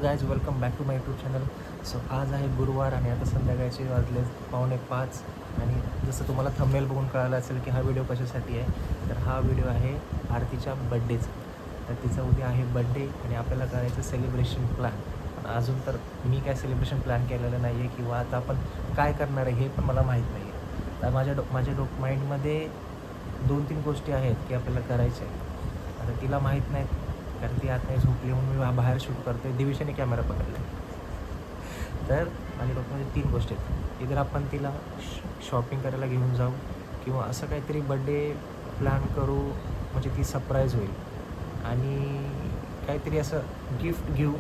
Guys welcome back to my YouTube channel. So आज आहे गुरुवार आणि आता संध्याकाळचे वाजले 4:45 आणि जसं तुम्हाला थंबनेल बघून कळालं असेल की हा व्हिडिओ कशासाठी आहे. तर हा व्हिडिओ आहे आरतीच्या बड्डेचा. तर तिचा उद्या आहे बड्डे आणि आपल्याला करायचं सेलिब्रेशन प्लॅन. पण अजून तर मी काय सेलिब्रेशन प्लॅन केलेलं नाही आहे किंवा आता आपण काय करणार आहे हे पण मला माहीत नाही आहे. तर माझ्या माइंडमध्ये 2-3 गोष्टी आहेत की आपल्याला करायच्या आहेत. आता तिला माहीत नाहीत कारण ती आता झोपली म्हणून मी बाहेर शूट करतो आहे. दिविषाने कॅमेरा पकडला. तर माझ्या डोक्यामध्ये 3 गोष्टी आहेत. इतर आपण तिला शॉपिंग करायला घेऊन जाऊ किंवा असं काहीतरी बड्डे प्लॅन करू म्हणजे ती सरप्राईज होईल आणि काहीतरी असं गिफ्ट घेऊ.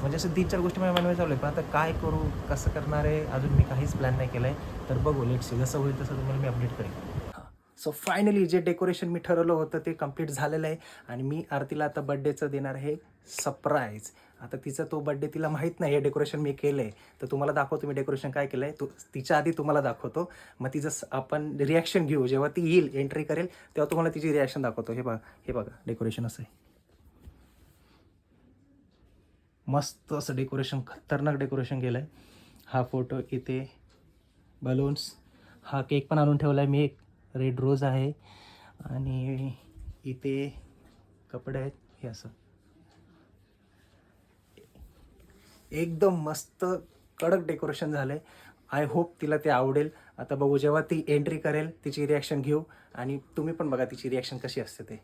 म्हणजे असं 3-4 गोष्टी माझ्या मनामध्ये चालू आहेत. पण आता काय करू कसं करणार आहे अजून मी काहीच प्लॅन नाही केलं आहे. तर बघू लेट्स सी जसं होईल तसं तुम्हाला मी अपडेट करेन. सो फायनली जे डेकोरेशन मी ठरवलं होतं ते कंप्लीट झालेलं आहे आणि मी आरतीला आता बड्डेचं देणार आहे सरप्राईज. आता तिचा तो बड्डे तिला माहीत नाही हे डेकोरेशन मी केलं आहे. तर तुम्हाला दाखवतो मी डेकोरेशन काय केलं आहे. तिच्या आधी तुम्हाला दाखवतो. मग तिचं आपण रिॲक्शन घेऊ. जेव्हा ती येईल एंट्री करेल तेव्हा तुम्हाला तिची रिॲक्शन दाखवतो. हे बघा डेकोरेशन असं आहे. मस्त असं डेकोरेशन खतरनाक डेकोरेशन केलं आहे. हा फोटो इथे बलून्स. हा केक पण आणून ठेवला आहे मी. एक रेड रोज आहे आणि इथे कपडे आहेत. हे असं एकदम मस्त कडक डेकोरेशन झालं आहे. आय होप तिला ते आवडेल. आता बघू जेव्हा ती एंट्री करेल तिची रिॲक्शन घेऊ आणि तुम्ही पण बघा तिची रिॲक्शन कशी असते ते.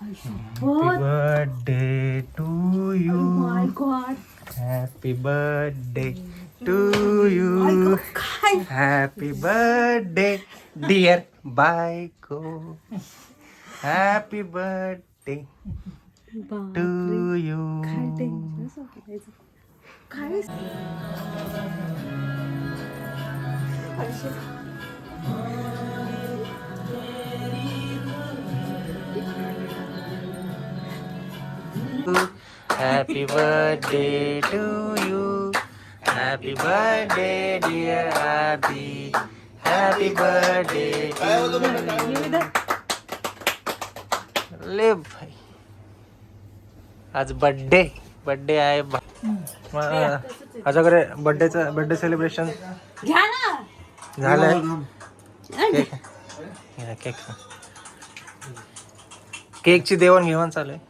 Happy birthday to you. My God. Happy birthday to you. Happy birthday dear बायको. Happy birthday to you. Happy birthday to you. Happy birthday dear Arti. Happy birthday to you. ले भाई आज बर्थडे आहे. माझ्याकडे birthday celebration घ्या ना. झालंय. केकची देवाणघेवाण चालू आहे.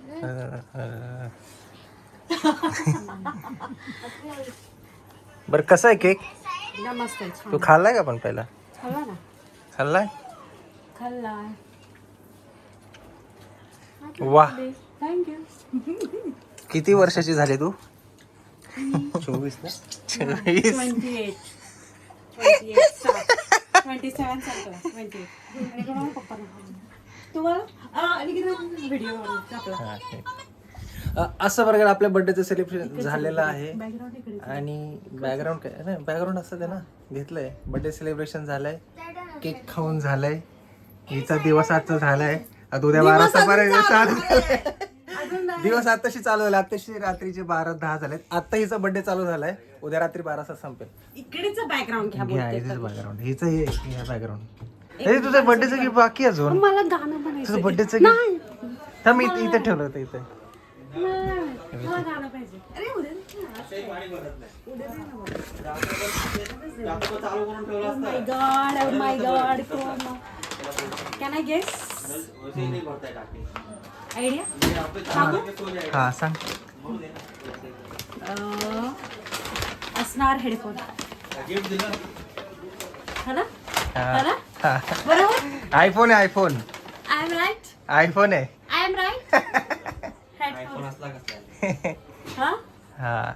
बरं कसा आहे केक? मस्त आहे. छान. तू खाल्लाय का पण पहिला? खाल्ला ना. खाल्लाय? खाल्ला. वा. थँक्यू. किती वर्षाची झाली तू? 24 ना? 24. 28. 27 चालतो. 28. पप्पा तुम्हाला व्हिडिओ असं बरं आपल्या बर्थडेचं सेलिब्रेशन झालेलं आहे आणि बॅकग्राऊंड काय नाही बॅकग्राऊंड असं ते ना घेतलंय. बर्थडे सेलिब्रेशन झालंय. केक खाऊन झालंय. हिचा दिवस आजचा झालाय. आता उद्या 12 दिवस आताशी चालू झाला. आताशी रात्रीचे 12-10 झालेत. आता हिचा बर्थडे चालू झालाय. उद्या रात्री 12 संपेल. इकडेच बॅकग्राऊंड घ्या इथेच बॅकग्राऊंड. हिचं हे बॅकग्राऊंड. हे तुझं बर्थडेचं गिफ्ट बाकी अजून. मला गाणं म्हणायचं. तुझं बर्थडेचं गिफ्ट थांब इथे ठेवलं होतं इथे. मला गाणं पाहिजे. अरे उद्या my God can I guess idea? हा सांग. असणार हेडफोन. है ना? बरोबर. आयफोन आहे. IPhone. I am right. IPhone आहे. I am right. हेडफोन. हा हा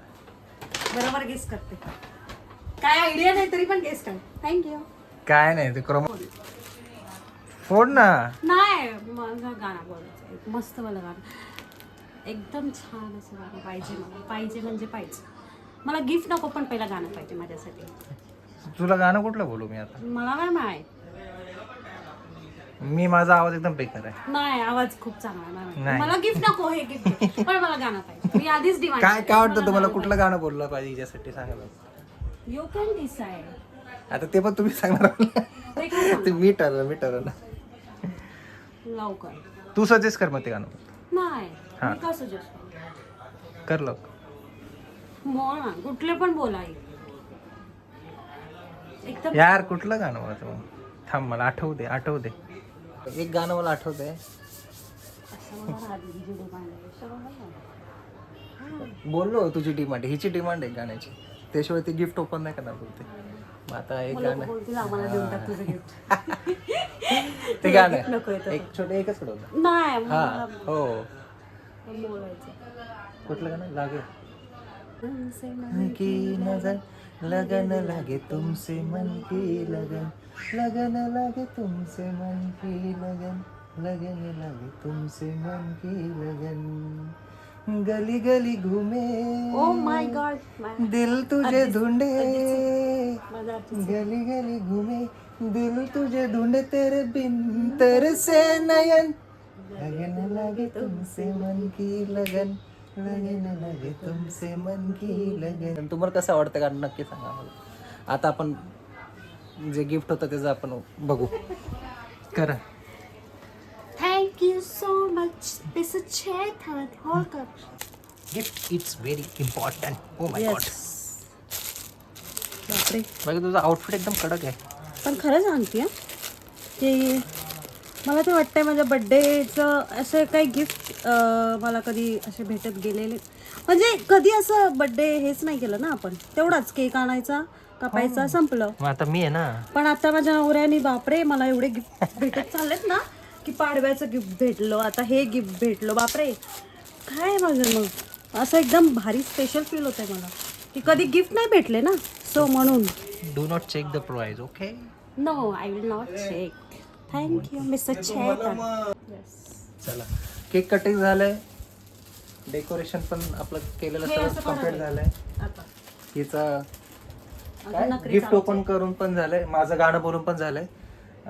बरोबर गेस करते. काय आयडिया नाही तरी पण गेस कर. थँक्यू. काय नाही ते क्रोम फोड ना. नाही माझं गाणं बोलायचं मस्त. मला गाणं एकदम छान असं गाणं पाहिजे. मला पाहिजे म्हणजे पाहिजे. मला गिफ्ट नको पण पहिला गाणं पाहिजे माझ्यासाठी. तुला गाणं कुठलं बोलू मी आता? मला काय माहित. मी माझा आवाज एकदम बेकार आहे. नाही आवाज खूप चांगला नाही. आहे. मला गिफ्ट नको. हे गिफ्ट पण मला गाणं पाहिजे. मी आधीच डिमांड. काय वाटतं तुम्हाला कुठलं गाणं बोललं पाहिजे याच्यासाठी सांगा. You can decide. आता ते पण तुम्ही सांगणार. ते मी ठरवलं. लवकर तू सजेस्ट कर मग ते गाणं. नाही हा. मी का सजेस्ट कर लवकर. बोला कुठले पण बोला एकदम यार कुठलं गाणं होतं? थांब मला आठवू दे. एक गाणं मला आठवतंय. असं मला राधेची डिमांड आहे. सगळं मला. बोललो तुझी डिमांड, हिची डिमांड आहे गाण्याची. त्याशिवाय ते गिफ्ट ओपन नाही करणार बोलते. मग आता एक मला गाणं बोलतील आम्हाला देऊन टाक तुझं गिफ्ट. ते गाणं gift नको येतं. एक छोटं एकच कडं होतं. नाही हा मला हो. बोलायचं. कुठलं गाणं लागे तुमसे की नजर लगन लागे तुमसे मन की लगन लगन लागे तुमसे मन की लगन लगन लागे तुमसे मन की लगन गली गली घूमे ओ माय गॉड दिल तुझे ढूंढे माझा गली गली घूमे दिल तुझे ढूंढे तेरे बिन तरसे नयन लगन लागे तुमसे मन की लगन लगन लागे तुमसे मन की लगन. तुम्हाला कसं आवडतं गाणं नक्की सांगा मला. आता आपण जे गिफ्ट होतं त्याचं आपण बघू. करा. Thank you so much. This is Chetan Holkar. Gift it's very important. Oh my God. बापरे. बघा तुझा आउटफिट एकदम कडक आहे. पण खरं सांगते हं, की मला ते वाटतंय माझ्या बड्डेचं असं काही गिफ्ट मला कधी असे भेटत गेलेले म्हणजे कधी असं बड्डे हेच नाही केलं ना आपण. तेवढाच केक आणायचा कापायचा संपलं. मग आता मी आहे ना. पण आता माझ्या नवऱ्याने बापरे मला एवढे गिफ्ट भेटत चाललेत ना की पाडव्याचं गिफ्ट भेटलं, आता हे गिफ्ट भेटलं. बापरे काय माझं मग असं एकदम भारी स्पेशल फील होतंय मला की कधी गिफ्ट नाही भेटले ना. सो म्हणून do not check the price. Okay. No I will not check. Thank you mister Chetan. चला केक कटिंग झालंय. डेकोरेशन पण आपलं केलेलं सगळं कम्प्लीट झालंय. हिचा गिफ्ट ओपन करून पण झालंय. माझं गाणं बोलून पण झालंय.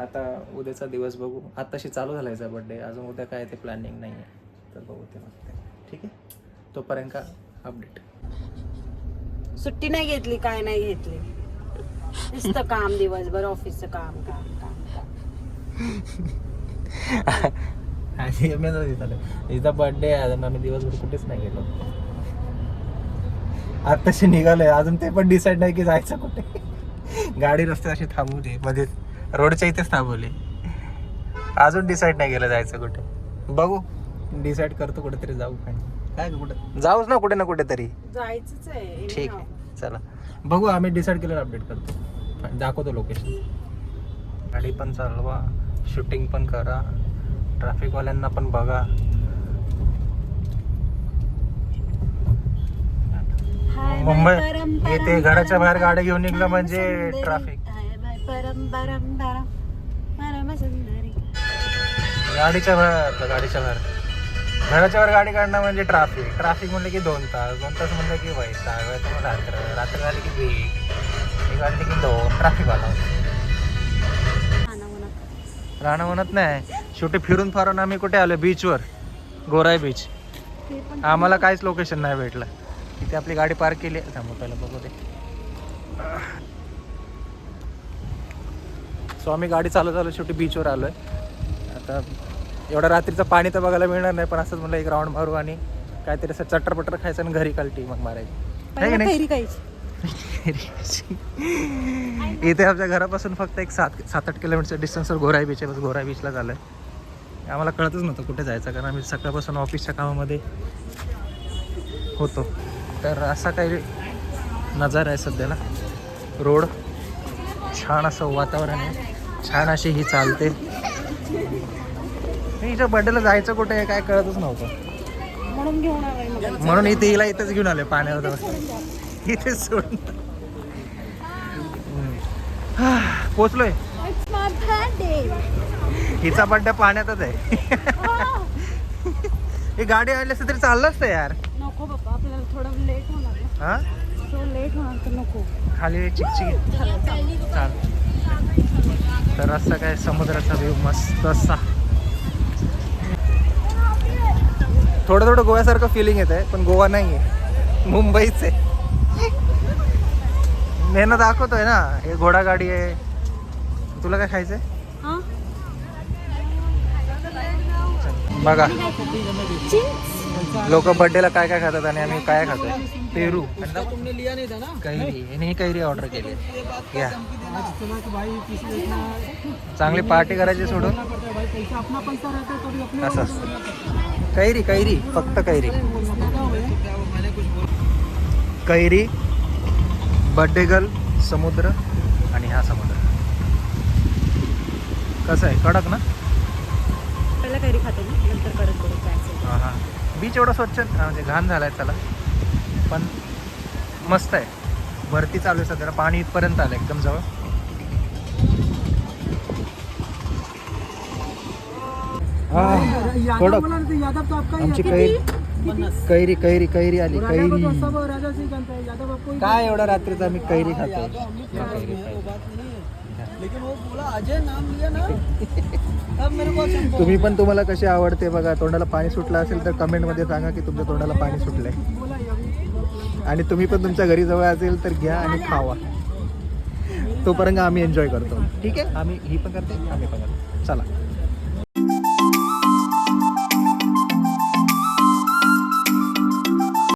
आता उद्याचा दिवस बघू. आताशी चालू झालाय बर्थडे. अजून उद्या काय ते प्लॅनिंग नाही आहे तर बघू ते मग. ठीक आहे. तोपर्यंत का अपडेट. सुट्टी नाही घेतली काय नाही घेतली. नुसतं काम दिवसभर ऑफिसचं काम काम काम काम. हिचा बर्थडे आहे अजून आम्ही दिवसभर कुठेच नाही गेलो. आताशी निघालोय अजून ते पण डिसाईड नाही की जायचं कुठे. गाडी रस्त्यात अशी थांबू दे मध्ये रोडच्या इथेच थांबवली. अजून डिसाईड नाही केलं जायचं कुठे. बघू डिसाईड करतो कुठेतरी जाऊ. काय कुठे जाऊच ना कुठे ना कुठेतरी. जायचंच आहे. ठीक आहे चला बघू. आम्ही डिसाईड केलं अपडेट करतो. दाखवतो लोकेशन. गाडी पण चालवा शूटिंग पण करा. ट्रॅफिकवाल्यांना पण बघा. मुंबई येते घराच्या बाहेर गाडी घेऊन निघलं म्हणजे ट्रॅफिक. गाडीच्या बाहेर घराच्या वर गाडी काढणं म्हणजे ट्रॅफिक म्हणलं की 2 तास म्हणलं की वैताग. रात्र झाली की 1 वाजले की 2 ट्रॅफिक आला. राहणं म्हणत नाही. शेवटी फिरून फारून आम्ही कुठे आलो बीचवर. गोराई बीच. आम्हाला काहीच लोकेशन नाही भेटलं. तिथे आपली गाडी पार्क केली. पहिला बघू दे. सो आम्ही गाडी चालू शेवटी बीचवर आलोय. आता एवढ्या रात्रीचं पाणी तर बघायला मिळणार नाही पण असंच म्हणलं एक राऊंड मारू आणि काहीतरी असं चट्टरपट्टर खायचं आणि घरी कल्टी मग मारायची. इथे आमच्या घरापासून फक्त एक 7-8 किलोमीटरच्या डिस्टन्सवर गोराई बीच आहे. बस गोराई बीचला झालंय. आम्हाला कळतच नव्हतं कुठे जायचं कारण आम्ही सकाळपासून ऑफिसच्या कामामध्ये होतो. तर असा काही नजारा आहे सध्याला. रोड छान असं वातावरण आहे. छान अशी ही चालते. हिच्या बर्थडेला जायचं कुठे आहे काय कळतच नव्हतं म्हणून घेऊन आलोय. म्हणून हिला इथेच घेऊन आले पाण्यावर. इथेच सोडून पोचलोय. हिचा बर्थडे पाण्यातच आहे. ही गाडी आली असते तरी चाललं असतं यार. नको बाबा आपल्याला थोडं लेट होणार. हा थोडं लेट होणार तर नको. खाली चिकचिक चाल. तर असं काय समुद्राचा व्ह्यू मस्त असा. थोडं गोव्यासारखं फिलिंग येत आहे पण गोवा नाही आहे मुंबईच आहे. मेहनत दाखवतोय ना. हे घोडागाडी आहे. तुला काय खायचंय बघा. लोक बर्थडेला काय खातात आणि आम्ही काय खातोय. पेरू तुमने लिया नहीं था ना कैरी याने ही कैरी ऑर्डर केली या आज चला कि भाई किसी इतना चांगली पार्टी करायची सोडून पड़ता है भाई, पैसा अपना पैसा रहता है तो भी अपने असं कैरी कैरी फक्त कैरी मैंने कुछ कैरी बर्थडे गर्ल समुद्र आणि हा समुद्र कसं आहे कडक ना पहिला कैरी खाते मी नंतर कडक करू काय असेल. हां हां बीच एवढं स्वच्छ म्हणजे घाण झाला आहे त्याला पण मस्त आहे भरती चालू आहे सध्याला पाणी इथपर्यंत आलं एकदम जवळ कडक बोला ना, तो यादव तो आपका ही आमची है। कैरी कैरी कैरी आली राजा को तो कैरी सब राजा से ही जानता है, यादव आपको ही काय एवढा रात्रीचा आम्ही कैरी खातो यादव हम लोग क्या बोलते हैं, वो बात नहीं है। लेकिन वो बोला अजय नाम लिया ना तब मेरे को संभव तुम्ही पण तुम्हाला कशी आवडते बघा तोंडाला पाणी सुटलं असेल तर कमेंटमध्ये सांगा की तुमच्या तोंडाला पाणी सुटलंय बोला अभी आणि तुम्ही पण तुमच्या घरी जवळ असेल तर घ्या आणि खावा तोपर्यंत आम्ही एन्जॉय करतो ठीक आहे आम्ही ही पण करते आम्ही पण करतो चला